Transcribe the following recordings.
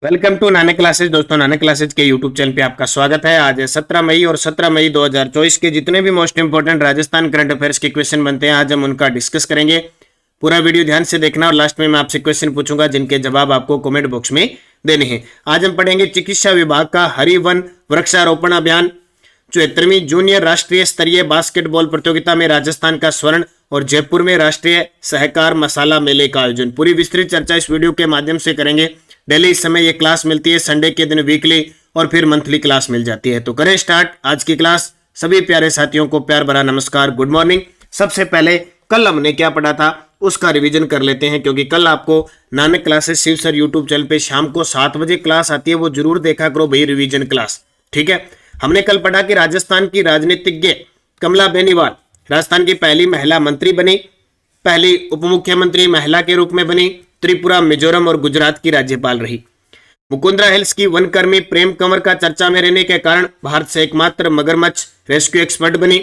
Welcome to Nanak classes. दोस्तों, Nanak classes के YouTube channel पे आपका स्वागत है। आज है 17 मई और 17 मई 2024 के जितने भी most important Rajasthan current affairs के क्वेश्चन बनते हैं आज हम उनका डिस्कस करेंगे। पूरा वीडियो ध्यान से देखना और लास्ट में मैं आपसे क्वेश्चन पूछूंगा जिनके जवाब आपको कमेंट बॉक्स में देने हैं। आज हम पढ़ेंगे चिकित्सा विभाग का हरि वन वृक्षारोपण अभियान। 74वीं जूनियर राष्ट्रीय स्तरीय बास्केटबॉल प्रतियोगिता में राजस्थान का स्वर्ण और जयपुर में राष्ट्रीय सहकार मसाला मेले का आयोजन। पूरी विस्तृत चर्चा इस वीडियो के माध्यम से करेंगे। डेली इस समय ये क्लास मिलती है, संडे के दिन वीकली और फिर मंथली क्लास मिल जाती है। तो करें स्टार्ट आज की क्लास। सभी प्यारे साथियों को प्यार भरा नमस्कार, गुड मॉर्निंग। सबसे पहले कल हमने क्या पढ़ा था उसका रिवीजन कर लेते हैं, क्योंकि कल आपको Nanak classes Shiv sir YouTube channel पे शाम को 7 बजे क्लास आती है, वो जरूर देखा करो भाई, रिवीजन क्लास। ठीक है, हमने कल पढ़ा कि राजस्थान की राजनीतिज्ञ कमला बेनीवाल राजस्थान की पहली महिला मंत्री बनी, पहली उप मुख्यमंत्री महिला के रूप में बनी, त्रिपुरा, मिजोरम और गुजरात की राज्यपाल रही। मुकुंदरा हिल्स की वनकर्मी प्रेम कंवर का चर्चा में रहने के कारण भारत से एकमात्र मगरमच्छ रेस्क्यू एक्सपर्ट बनी।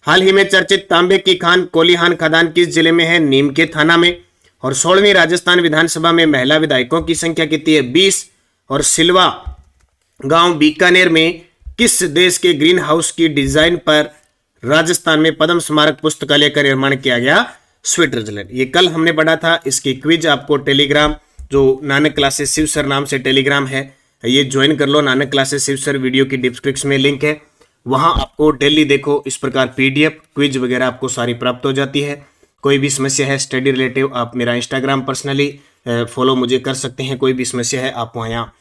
हाल ही में चर्चित तांबे की खान कोलीहान खदान किस जिले में है? नीम के थाना में। और 16वीं राजस्थान विधानसभा में महिला विधायकों की संख्या कितनी है? 20। और सिलवा गांव बीकानेर में किस देश के ग्रीन हाउस की डिजाइन पर राजस्थान में पद्म स्मारक पुस्तकालय का निर्माण किया गया? स्विट्जरलैंड। ये कल हमने पढ़ा था। इसकी क्विज आपको टेलीग्राम, जो नानक क्लासेस शिव सर नाम से टेलीग्राम है, ये ज्वाइन कर लो। Nanak classes Shiv sir video की डिस्क्रिप्शन में लिंक है, वहां आपको डेली देखो इस प्रकार पीडीएफ क्विज वगैरह आपको सारी प्राप्त हो जाती है। कोई भी समस्या है स्टडी रिलेटिव, आप मेरा इंस्टाग्राम पर्सनली फॉलो मुझे कर सकते हैं। कोई भी समस्या है आप वहाँ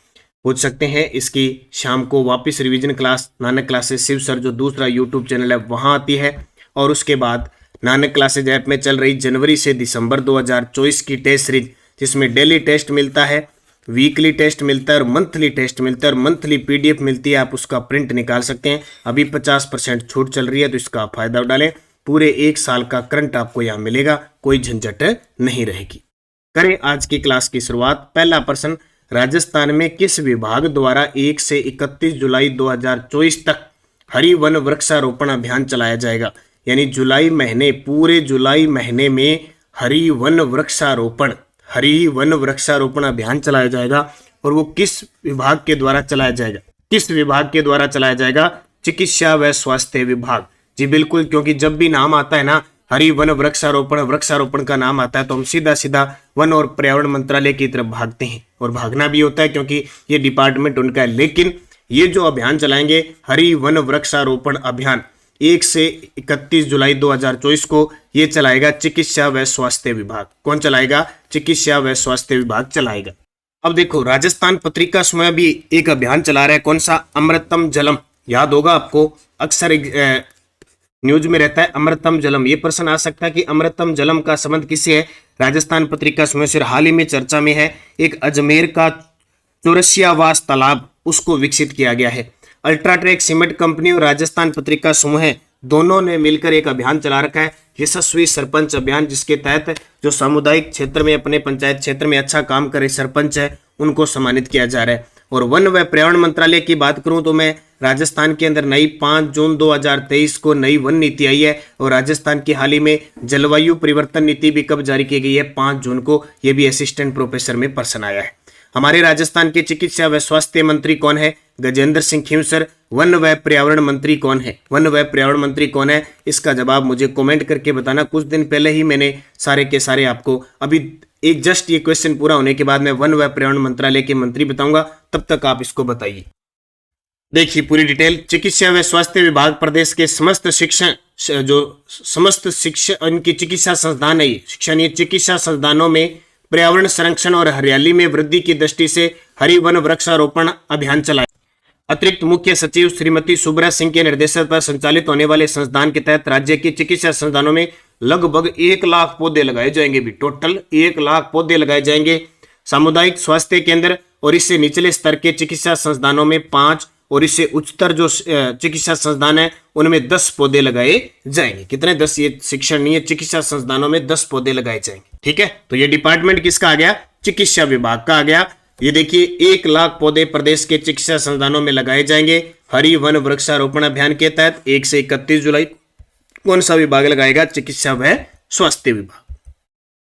पूछ सकते हैं। इसकी शाम को वापस revision class Nanak classes Shiv sir जो दूसरा यूट्यूब चैनल है वहाँ आती है। और उसके बाद नानक क्लासेज ऐप में चल रही जनवरी से दिसंबर 2024 की टेस्ट सीरीज, जिसमें डेली टेस्ट मिलता है, वीकली टेस्ट मिलता है और मंथली टेस्ट मिलता है और मंथली पीडीएफ मिलती है। आप उसका प्रिंट निकाल सकते हैं। अभी 50% छूट चल रही है, तो इसका फायदा उठालें। पूरे 1 साल का करंट आपको यहाँ मिलेगा, कोई झंझट नहीं रहेगी। करें आज की क्लास की शुरुआत। पहला प्रश्न, राजस्थान में किस विभाग द्वारा 1 से 31 जुलाई 2024 तक हरि वन वृक्षारोपण अभियान चलाया जाएगा? यानी जुलाई महीने, पूरे जुलाई महीने में हरि वन वृक्षारोपण अभियान चलाया जाएगा। और वो किस विभाग के द्वारा चलाया जाएगा? किस विभाग के द्वारा चलाया जाएगा? चिकित्सा व स्वास्थ्य विभाग। जी बिल्कुल, क्योंकि जब भी नाम आता है ना हरि वन वृक्षारोपण का नाम आता है तो हम सीधा सीधा वन और पर्यावरण मंत्रालय की तरफ भागते हैं, और भागना भी होता है क्योंकि ये डिपार्टमेंट उनका है। लेकिन ये जो अभियान चलाएंगे हरि वन वृक्षारोपण अभियान 1 से 31 जुलाई 2024 को, ये चलाएगा चिकित्सा व स्वास्थ्य विभाग। कौन चलाएगा? चिकित्सा व स्वास्थ्य विभाग चलाएगा। अब देखो, राजस्थान पत्रिका समूह भी एक अभियान चला रहा है। कौन सा? अमृतम जलम। याद होगा आपको, अक्सर न्यूज में रहता है अमृतम जलम। ये प्रश्न आ सकता है कि अमृतम जलम का संबंध किससे है? राजस्थान पत्रिका समूह से हाल ही में चर्चा में है। एक अजमेर का चौरसियावास तालाब, उसको विकसित किया गया है। अल्ट्राटेक सीमेंट कंपनी और राजस्थान पत्रिका समूह दोनों ने मिलकर एक अभियान चला रखा है, यशस्वी सरपंच अभियान, जिसके तहत जो सामुदायिक क्षेत्र में, अपने पंचायत क्षेत्र में अच्छा काम करे सरपंच है, उनको सम्मानित किया जा रहा है। और वन व पर्यावरण मंत्रालय की बात करूं तो मैं राजस्थान के अंदर नई 5 जून 2023 को नई वन नीति आई है। और राजस्थान की हाल ही में जलवायु परिवर्तन नीति भी कब जारी की गई है? 5 जून को। यह भी असिस्टेंट प्रोफेसर में पर्सन आया है। हमारे राजस्थान के चिकित्सा व स्वास्थ्य मंत्री कौन है? गजेंद्र सिंह खींवसर। वन व पर्यावरण मंत्री कौन है? वन व पर्यावरण मंत्री कौन है? इसका जवाब मुझे कमेंट करके बताना। कुछ दिन पहले ही मैंने सारे के सारे आपको, अभी एक जस्ट ये क्वेश्चन पूरा होने के बाद मैं वन व पर्यावरण मंत्रालय के मंत्री बताऊंगा, तब तक आप इसको बताइए। देखिए पूरी डिटेल। चिकित्सा व स्वास्थ्य विभाग प्रदेश के समस्त शिक्षण इनकी चिकित्सा संस्थान है, शिक्षण चिकित्सा संस्थानों में पर्यावरण संरक्षण और हरियाली में वृद्धि की दृष्टि से हरि वन वृक्षारोपण अभियान चलाया। अतिरिक्त मुख्य सचिव श्रीमती सुब्रा सिंह के निर्देशन पर संचालित होने वाले संस्थान के तहत राज्य की चिकित्सा संस्थानों में लगभग 1 लाख पौधे लगाए जाएंगे। भी टोटल 1 लाख पौधे लगाए जाएंगे। सामुदायिक स्वास्थ्य केंद्र और इससे निचले स्तर के चिकित्सा संस्थानों में 5 और इससे उच्चतर जो चिकित्सा संस्थान है उनमें 10 पौधे लगाए जाएंगे। कितने? 10। ये शिक्षण नहीं है, चिकित्सा संस्थानों में 10 पौधे लगाए जाएंगे। ठीक है, तो ये डिपार्टमेंट किसका आ गया? चिकित्सा विभाग का आ गया। ये देखिए 1 लाख पौधे प्रदेश के चिकित्सा संस्थानों में लगाए जाएंगे हरि वन वृक्षारोपण अभियान के तहत 1 से 31 जुलाई। कौन सा विभाग लगाएगा? चिकित्सा व स्वास्थ्य विभाग।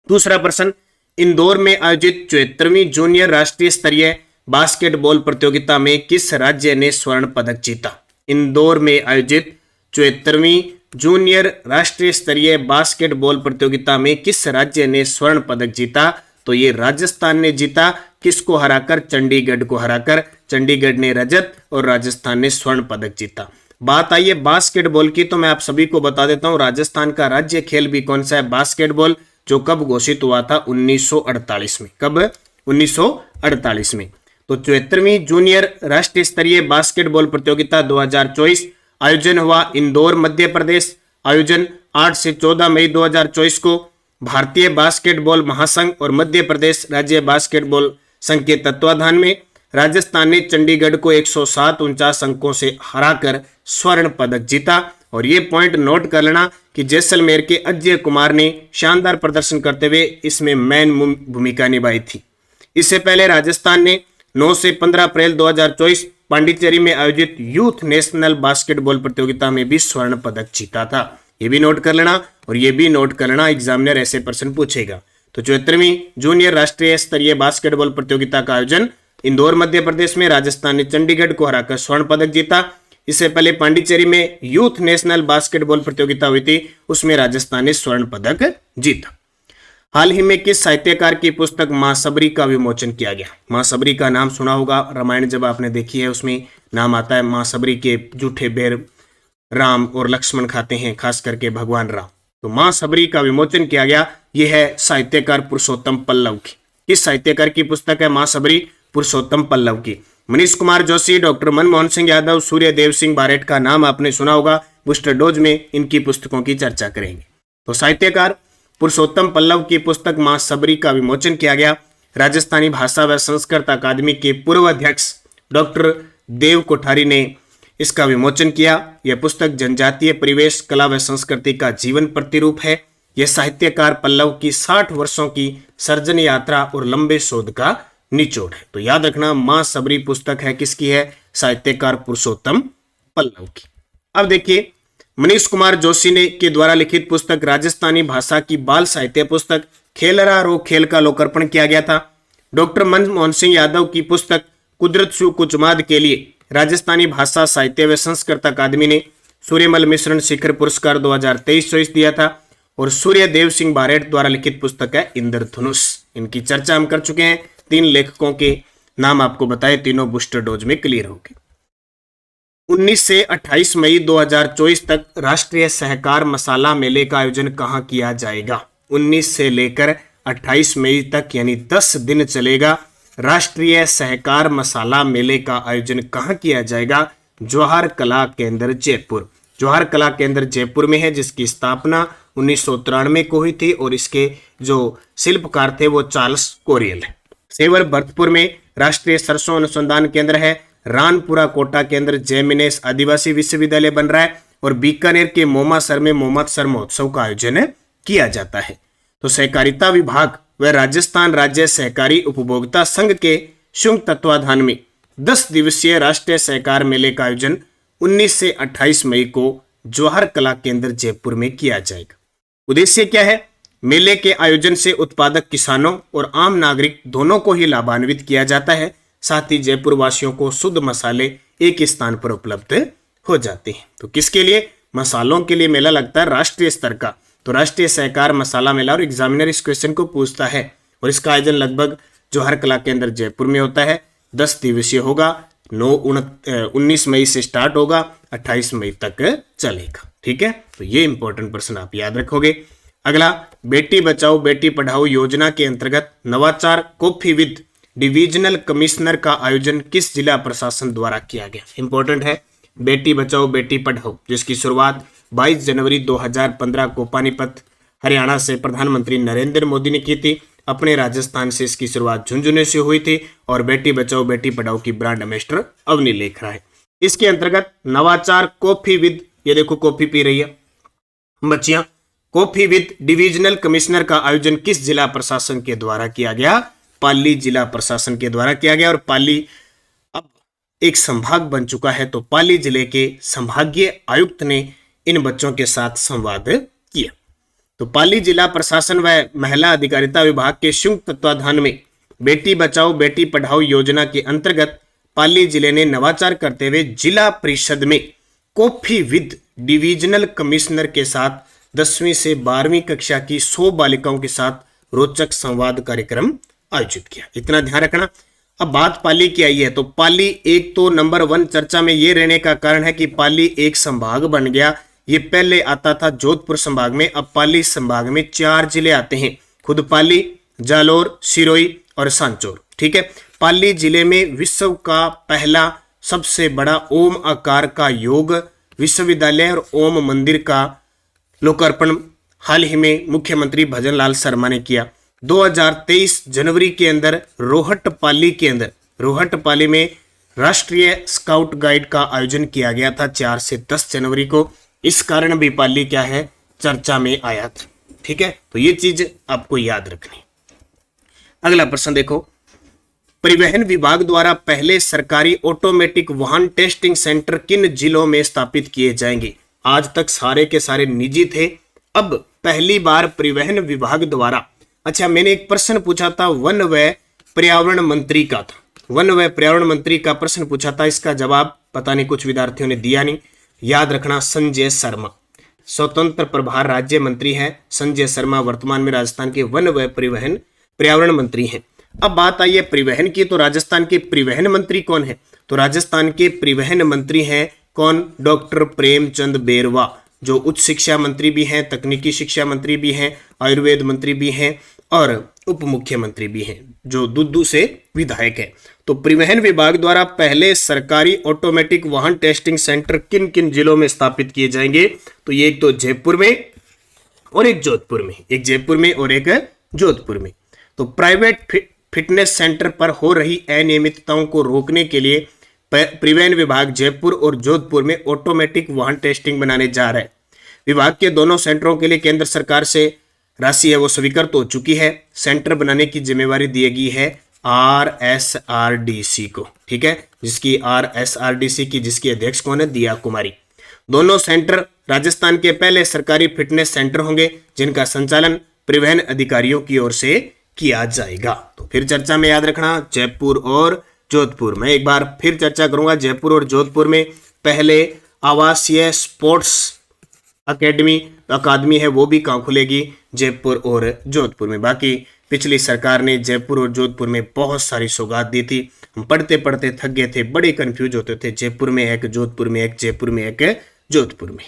दूसरा प्रश्न, इंदौर में आयोजित 74वीं जूनियर राष्ट्रीय स्तरीय बास्केटबॉल प्रतियोगिता में किस राज्य ने स्वर्ण पदक जीता? इंदौर में आयोजित 74वीं जूनियर राष्ट्रीय स्तरीय बास्केटबॉल प्रतियोगिता में किस राज्य ने स्वर्ण पदक जीता? तो ये राजस्थान ने जीता। किसको हराकर? चंडीगढ़ को हराकर। चंडीगढ़ ने रजत और राजस्थान ने स्वर्ण पदक जीता। बात आई है बास्केटबॉल की, तो मैं आप सभी को बता देता हूं राजस्थान का राज्य खेल भी कौन सा है? बास्केटबॉल, जो कब घोषित हुआ था? 1948 में। कब? 1948 में। तो 74वीं जूनियर राष्ट्रीय स्तरीय बास्केटबॉल प्रतियोगिता 2024 आयोजन हुआ इंदौर, मध्य प्रदेश। आयोजन 8 से 14 मई 2024 को भारतीय बास्केटबॉल महासंघ और मध्य प्रदेश राज्य बास्केटबॉल संघ के तत्वाधान में राजस्थान ने चंडीगढ़ को 107 अंकों से हराकर स्वर्ण पदक जीता। और ये पॉइंट नोट कर लेना कि जैसलमेर के अजय कुमार ने शानदार प्रदर्शन करते हुए इसमें मैन भूमिका निभाई थी। इससे पहले राजस्थान ने 9 से 15 अप्रैल 2024 पांडिचेरी में आयोजित यूथ नेशनल बास्केटबॉल प्रतियोगिता में भी स्वर्ण पदक जीता था। ये भी नोट कर लेना और ये भी नोट कर लेना, एग्जामिनर ऐसे प्रश्न पूछेगा। तो 74वीं जूनियर राष्ट्रीय स्तरीय बास्केटबॉल प्रतियोगिता का आयोजन इंदौर, मध्य प्रदेश में राजस्थान ने चंडीगढ़ को हराकर स्वर्ण पदक जीता। इससे पहले पांडिचेरी में यूथ नेशनल बास्केटबॉल प्रतियोगिता हुई थी, उसमें राजस्थान ने स्वर्ण पदक जीता। हाल ही में किस साहित्यकार की पुस्तक मां सबरी का विमोचन किया गया? मां सबरी का नाम सुना होगा, रामायण जब आपने देखी है उसमें नाम आता है। मां सबरी के जूठे बेर राम और लक्ष्मण खाते हैं, खास करके भगवान राम। तो मां सबरी का विमोचन किया गया। यह है साहित्यकार पुरुषोत्तम पल्लव की। किस साहित्यकार की पुस्तक है मां सबरी? पुरुषोत्तम पल्लव की। मनीष कुमार जोशी, डॉक्टर मनमोहन सिंह यादव, सूर्यदेव सिंह बारेट का नाम आपने सुना होगा। बूस्टर डोज में इनकी पुस्तकों की चर्चा करेंगे। तो साहित्यकार पुरुषोत्तम पल्लव की पुस्तक मां सबरी का विमोचन किया गया। राजस्थानी भाषा व संस्कृत अकादमी के पूर्व अध्यक्ष डॉक्टर देव कोठारी ने इसका विमोचन किया। यह पुस्तक जनजातीय परिवेश, कला व संस्कृति का जीवन प्रतिरूप है। यह साहित्यकार पल्लव की 60 वर्षों की सर्जन यात्रा और लंबे शोध का निचोड़ है। तो याद रखना, मां सबरी पुस्तक है किसकी है? साहित्यकार पुरुषोत्तम पल्लव की। अब देखिए, मनीष कुमार जोशी ने के द्वारा लिखित पुस्तक राजस्थानी भाषा की बाल साहित्य पुस्तक खेलरा रो खेल का लोकार्पण किया गया था। डॉक्टर मनमोहन सिंह यादव की पुस्तक कुदरत सु कुचमाद के लिए राजस्थानी भाषा साहित्य व संस्कृत अकादमी ने सूर्यमल मिश्रण शिखर पुरस्कार 2023-24 दिया था। और सूर्यदेव सिंह बारेट द्वारा लिखित पुस्तक है इंद्रधनुष। इनकी चर्चा हम कर चुके हैं। 3 लेखकों के नाम आपको बताए, तीनों बूस्टर डोज में क्लियर हो गए। 19 से 28 मई 2024 तक राष्ट्रीय सहकार मसाला मेले का आयोजन कहाँ किया जाएगा? 19 से लेकर 28 मई तक यानी 10 दिन चलेगा राष्ट्रीय सहकार मसाला मेले का आयोजन कहाँ किया जाएगा? जवाहर कला केंद्र जयपुर। जवाहर कला केंद्र जयपुर में है, जिसकी स्थापना 1993 को हुई थी और इसके जो शिल्पकार थे वो चार्ल्स कोरियल है। सेवर भरतपुर में राष्ट्रीय सरसों अनुसंधान केंद्र है। रानपुरा कोटा केंद्र जयमिनेश आदिवासी विश्वविद्यालय बन रहा है। और बीकानेर के मोमासर में मोमात्सर महोत्सव का आयोजन किया जाता है। तो सहकारिता विभाग व राजस्थान राज्य सहकारी उपभोक्ता संघ के संयुक्त तत्वाधान में 10 दिवसीय राष्ट्रीय सहकार मेले का आयोजन 19 से 28 मई को जवाहर कला केंद्र जयपुर में किया जाएगा। उद्देश्य क्या है? मेले के आयोजन से उत्पादक किसानों और आम नागरिक दोनों को ही लाभान्वित किया जाता है। साथ ही जयपुर वासियों को शुद्ध मसाले एक स्थान पर उपलब्ध हो जाते हैं। तो किसके लिए? मसालों के लिए मेला लगता है राष्ट्रीय स्तर का। तो राष्ट्रीय सहकार मसाला मेला, और एग्जामिनर इस क्वेश्चन को पूछता है। और इसका आयोजन लगभग जवाहर कला केंद्र जयपुर में होता है। 10 दिवसीय होगा। 19 मई से स्टार्ट होगा, 28 मई तक चलेगा। ठीक है, तो ये इंपॉर्टेंट प्रश्न आप याद रखोगे। अगला, बेटी बचाओ बेटी पढ़ाओ योजना के अंतर्गत नवाचार कॉफी विद डिविजनल कमिश्नर का आयोजन किस जिला प्रशासन द्वारा किया गया? इंपॉर्टेंट है। बेटी बचाओ बेटी पढ़ाओ, जिसकी शुरुआत 22 जनवरी 2015 को पानीपत हरियाणा से प्रधानमंत्री नरेंद्र मोदी ने की थी। अपने राजस्थान से इसकी शुरुआत झुंझुनू से हुई थी। और बेटी बचाओ बेटी पढ़ाओ की ब्रांड एम्बेसडर अवनी लेखरा है। इसके अंतर्गत नवाचार कॉफी विद, ये देखो कॉफी पी रही है बच्चियां, कॉफी विद डिविजनल कमिश्नर का आयोजन किस जिला प्रशासन के द्वारा किया गया? पाली जिला प्रशासन के द्वारा किया गया। और पाली अब एक संभाग बन चुका है। तो पाली जिले के संभागीय आयुक्त ने इन बच्चों के साथ संवाद किया। तो पाली जिला प्रशासन व महिला अधिकारिता विभाग के संयुक्त तत्वाधान में बेटी बचाओ बेटी पढ़ाओ योजना के अंतर्गत पाली जिले ने नवाचार करते हुए जिला परिषद में कॉफी विद डिविजनल कमिश्नर के साथ 10वीं से 12वीं कक्षा की 100 बालिकाओं के साथ रोचक संवाद कार्यक्रम आयोजित किया। इतना ध्यान रखना। अब बात पाली की आई है तो पाली एक तो नंबर 1 चर्चा में ये रहने का कारण है कि पाली एक संभाग बन गया। ये पहले आता था जोधपुर संभाग में, अब पाली संभाग में 4 जिले आते हैं, खुद पाली, जालोर, सिरोही और सांचौर। ठीक है, पाली जिले में विश्व का पहला सबसे बड़ा ओम आकार का योग विश्वविद्यालय और ओम मंदिर का लोकार्पण हाल ही में मुख्यमंत्री भजन लाल शर्मा ने किया। 2023 जनवरी के अंदर रोहट पाली में राष्ट्रीय स्काउट गाइड का आयोजन किया गया था 4 से 10 जनवरी को। इस कारण भी पाली क्या है, चर्चा में आया था। ठीक है, तो ये चीज आपको याद रखनी। अगला प्रश्न देखो, परिवहन विभाग द्वारा पहले सरकारी ऑटोमेटिक वाहन टेस्टिंग सेंटर किन जिलों में स्थापित किए जाएंगे? आज तक सारे के सारे निजी थे, अब पहली बार परिवहन विभाग द्वारा। अच्छा, मैंने एक प्रश्न पूछा था वन व पर्यावरण मंत्री का था, वन व पर्यावरण मंत्री का प्रश्न पूछा था, इसका जवाब पता नहीं कुछ विद्यार्थियों ने दिया नहीं। याद रखना, संजय शर्मा स्वतंत्र प्रभार राज्य मंत्री है। संजय शर्मा वर्तमान में राजस्थान के वन व परिवहन पर्यावरण मंत्री हैं। अब बात आई है परिवहन की, तो राजस्थान के परिवहन मंत्री कौन है? तो राजस्थान के परिवहन मंत्री हैं कौन? डॉक्टर प्रेमचंद बेरवा, जो उच्च शिक्षा मंत्री भी हैं, तकनीकी शिक्षा मंत्री भी हैं, आयुर्वेद मंत्री भी हैं और उप मुख्यमंत्री भी हैं, जो दुद्दू से विधायक है। तो परिवहन विभाग द्वारा पहले सरकारी ऑटोमेटिक वाहन टेस्टिंग सेंटर किन किन जिलों में स्थापित किए जाएंगे? तो ये एक तो जयपुर में और एक जोधपुर में, एक जयपुर में और एक जोधपुर में। तो प्राइवेट फिटनेस सेंटर पर हो रही अनियमितताओं को रोकने के लिए परिवहन विभाग जयपुर और जोधपुर में ऑटोमेटिक वाहन टेस्टिंग बनाने जा रहा है। विभाग के दोनों सेंटरों के लिए केंद्र सरकार से राशि है वो स्वीकृत हो चुकी है। सेंटर बनाने की जिम्मेवारी दी गई है RSRDC को। ठीक है, जिसकी RSRDC की जिसकी अध्यक्ष कौन है? दिया कुमारी। दोनों सेंटर राजस्थान के पहले सरकारी फिटनेस सेंटर होंगे जिनका संचालन परिवहन अधिकारियों की ओर से किया जाएगा। तो फिर चर्चा में याद रखना, जयपुर और जोधपुर। मैं एक बार फिर चर्चा करूंगा, जयपुर और जोधपुर में पहले आवासीय स्पोर्ट्स अकादमी है वो भी कहाँ खुलेगी? जयपुर और जोधपुर में। बाकी पिछली सरकार ने जयपुर और जोधपुर में बहुत सारी सौगात दी थी, हम पढ़ते पढ़ते थक गए थे, बड़े कंफ्यूज होते थे, जयपुर में एक, जोधपुर में एक, जयपुर में एक, जोधपुर में।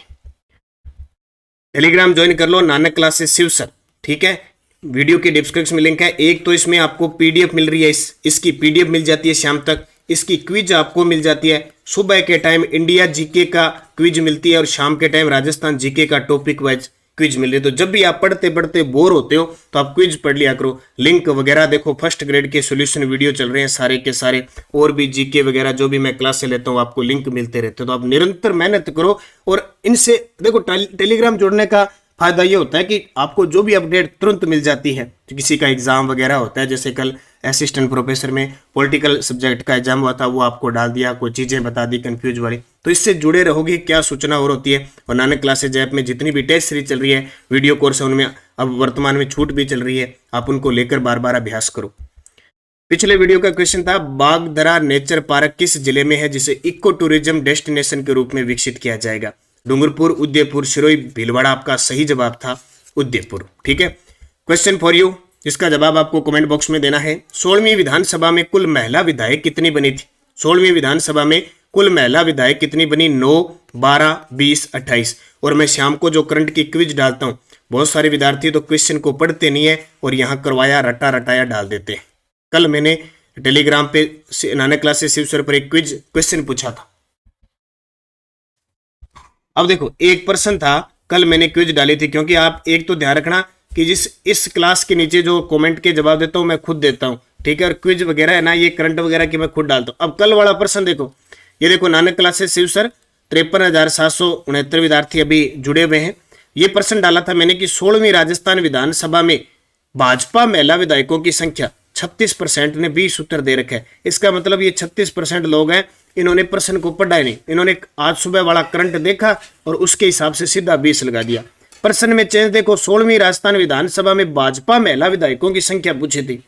टेलीग्राम ज्वाइन कर लो, नानक क्लासेस शिव सर। ठीक है, वीडियो के डिस्क्रिप्शन में लिंक है। एक तो इसमें आपको पीडीएफ मिल रही है, इसकी पीडीएफ मिल जाती है शाम तक, इसकी क्विज आपको मिल जाती है। सुबह के टाइम इंडिया जीके का क्विज मिलती है और शाम के टाइम राजस्थान जीके का टॉपिक वाइज क्विज मिल रही है। तो जब भी आप पढ़ते पढ़ते बोर होते हो तो आप क्विज पढ़ लिया करो। लिंक वगैरह देखो, फर्स्ट ग्रेड के सॉल्यूशन वीडियो चल रहे हैं सारे के सारे, और भी जीके वगैरह जो भी मैं क्लास से लेता हूँ आपको लिंक मिलते रहते हैं। तो आप निरंतर मेहनत करो और इनसे देखो, टेलीग्राम जोड़ने का फायदा ये होता है कि आपको जो भी अपडेट तुरंत मिल जाती है। तो किसी का एग्जाम वगैरह होता है, जैसे कल असिस्टेंट प्रोफेसर में पॉलिटिकल सब्जेक्ट का एग्जाम हुआ था, वो आपको डाल दिया, कोई चीजें बता दी कंफ्यूज वाली। तो इससे जुड़े रहोगे, क्या सूचना और होती है। और नानक क्लासेज ऐप में जितनी भी टेस्ट सीरीज चल रही है, वीडियो कोर्स है, उनमें अब वर्तमान में छूट भी चल रही है, आप उनको लेकर बार बार अभ्यास करो। पिछले वीडियो का क्वेश्चन था बागदरा नेचर पार्क किस जिले में है जिसे इको टूरिज्म डेस्टिनेशन के रूप में विकसित किया जाएगा? डूंगरपुर, उदयपुर, सिरोही, भीलवाड़ा। आपका सही जवाब था उदयपुर। ठीक है, क्वेश्चन फॉर यू, इसका जवाब आपको कमेंट बॉक्स में देना है। 16वीं विधानसभा में कुल महिला विधायक कितनी बनी थी? 16वीं विधानसभा में कुल महिला विधायक कितनी बनी? 9, 12, 20, 28। और मैं शाम को जो करंट की क्विज डालता हूँ, बहुत सारे विद्यार्थी तो क्वेश्चन को पढ़ते नहीं है और यहाँ करवाया रटा रटाया डाल देते हैं। कल मैंने टेलीग्राम पे नानक क्लासेस शिव सर पर एक क्वेश्चन पूछा था। अब देखो, एक प्रश्न था, कल मैंने क्विज डाली थी, क्योंकि आप एक तो ध्यान रखना कि इस क्लास के नीचे जो कमेंट के जवाब देता हूं मैं खुद देता हूं। ठीक है, और क्विज वगैरह है ना, ये करंट वगैरह की मैं खुद डालता हूं। अब कल वाला प्रश्न देखो, ये देखो, नानक क्लासेस शिव सर 53,769 विद्यार्थी अभी जुड़े हुए हैं। ये प्रश्न डाला था मैंने कि 16वीं राजस्थान विधानसभा में भाजपा महिला विधायकों की संख्या 36% ने 20 उत्तर दे रखे हैं। इसका मतलब ये 36% लोग हैं, इन्होंने प्रश्न को पढ़ा ही नहीं, इन्होंने आज सुबह वाला करंट देखा और उसके हिसाब से सीधा 20 लगा दिया। प्रश्न में चेंज देखो, 16वीं राजस्थान विधानसभा में भाजपा महिला विधायकों की संख्या पूछी थी,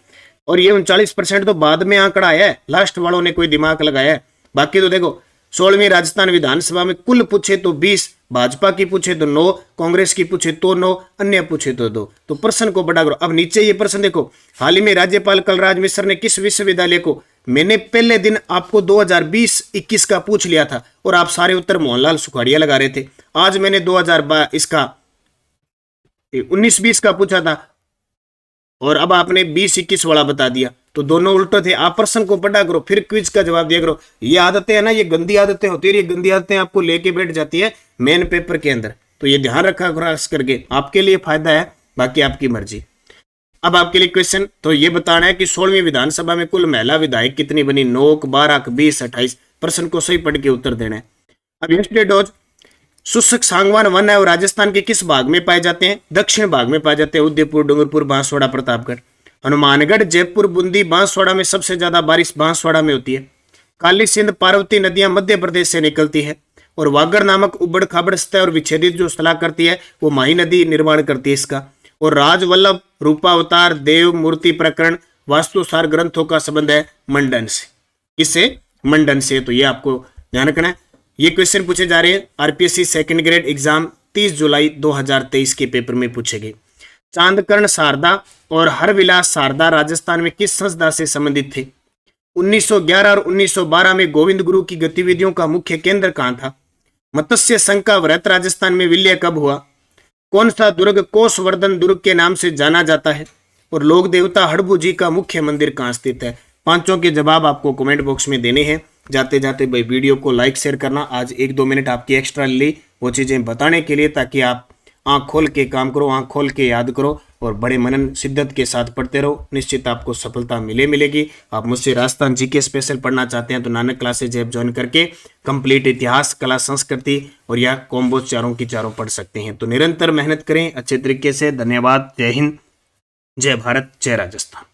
और ये 39% तो बाद में आंकड़ा आया है, लास्ट वालों ने कोई दिमाग लगाया है। बाकी तो देखो 16वीं राजस्थान विधानसभा में कुल पूछे तो 20, भाजपा की पूछे तो 9, कांग्रेस की पूछे तो 9, अन्य पूछे तो 2। तो प्रश्न को बड़ा करो। अब नीचे ये प्रश्न देखो, हाल ही में राज्यपाल कलराज मिश्र ने किस विश्वविद्यालय को, मैंने पहले दिन आपको 2020-21 का पूछ लिया था और आप सारे उत्तर मोहनलाल सुखाड़िया लगा रहे थे। आज मैंने 2022 इसका 19-20 का पूछा था और अब आपने 20-21 वाला बता दिया, तो दोनों उल्टो थे। आप प्रश्न को पढ़ा करो, फिर क्विज का जवाब दिया करो। ये आदतें है ना, ये गंदी आदतें होती है, ये गंदी आदतें आपको लेके बैठ जाती है मेन पेपर के अंदर। तो ये ध्यान रखा खास करके, आपके लिए फायदा है, बाकी आपकी मर्जी। अब आपके लिए क्वेश्चन तो ये बताना है कि 16वीं विधानसभा में कुल महिला विधायक कितनी बनी, 9, 12, 20, 28। प्रश्न को सही पढ़ के उत्तर देना है। अब यस्टरडे डॉज शुष्क सांगवान वन है और राजस्थान के किस भाग में पाए जाते हैं, दक्षिण भाग में पाए जाते हैं। उदयपुर, डूंगरपुर, बांसवाड़ा, प्रतापगढ़। हनुमानगढ़, जयपुर, बूंदी, बांसवाड़ा में सबसे ज्यादा बारिश बांसवाड़ा में होती है। काली सिंध, पार्वती नदियां मध्य प्रदेश से निकलती है और वागड़ नामक उबड़ खाबड़ सतह और विच्छेदित जो स्थला करती है वो माही नदी निर्माण करती है इसका। और राजवल्लभ, रूपावतार, देव मूर्ति प्रकरण, वास्तुसार ग्रंथों का संबंध है मंडन से। किससे? मंडन से। तो ये आपको ध्यान रखना है। ये क्वेश्चन पूछे जा रहे हैं आरपीएससी सेकंड ग्रेड एग्जाम 30 जुलाई 2023 के पेपर में पूछे गए। चांदकर्ण शारदा और हरविलास शारदा राजस्थान में किस संस्था से संबंधित थे? 1911 और 1912 में गोविंद गुरु की गतिविधियों का मुख्य केंद्र कहां था? मत्स्य संघ का व्रत राजस्थान में विलय कब हुआ? कौन सा दुर्ग कोषवर्धन दुर्ग के नाम से जाना जाता है? और लोक देवता हड़बू जी का मुख्य मंदिर कहां स्थित है? पांचों के जवाब आपको कमेंट बॉक्स में देने हैं। जाते जाते भाई वीडियो को लाइक शेयर करना। आज 1-2 मिनट आपकी एक्स्ट्रा ली वो चीजें बताने के लिए, ताकि आप आंख खोल के काम करो, आंख खोल के याद करो और बड़े मनन शिद्दत के साथ पढ़ते रहो। निश्चित आपको सफलता मिलेगी। आप मुझसे राजस्थान जीके स्पेशल पढ़ना चाहते हैं तो नानक क्लासेज ऐप ज्वाइन करके कंप्लीट इतिहास, कला, संस्कृति और या कॉम्बो चारों की चारों पढ़ सकते हैं। तो निरंतर मेहनत करें अच्छे तरीके से। धन्यवाद। जय हिंद, जय भारत, जय राजस्थान।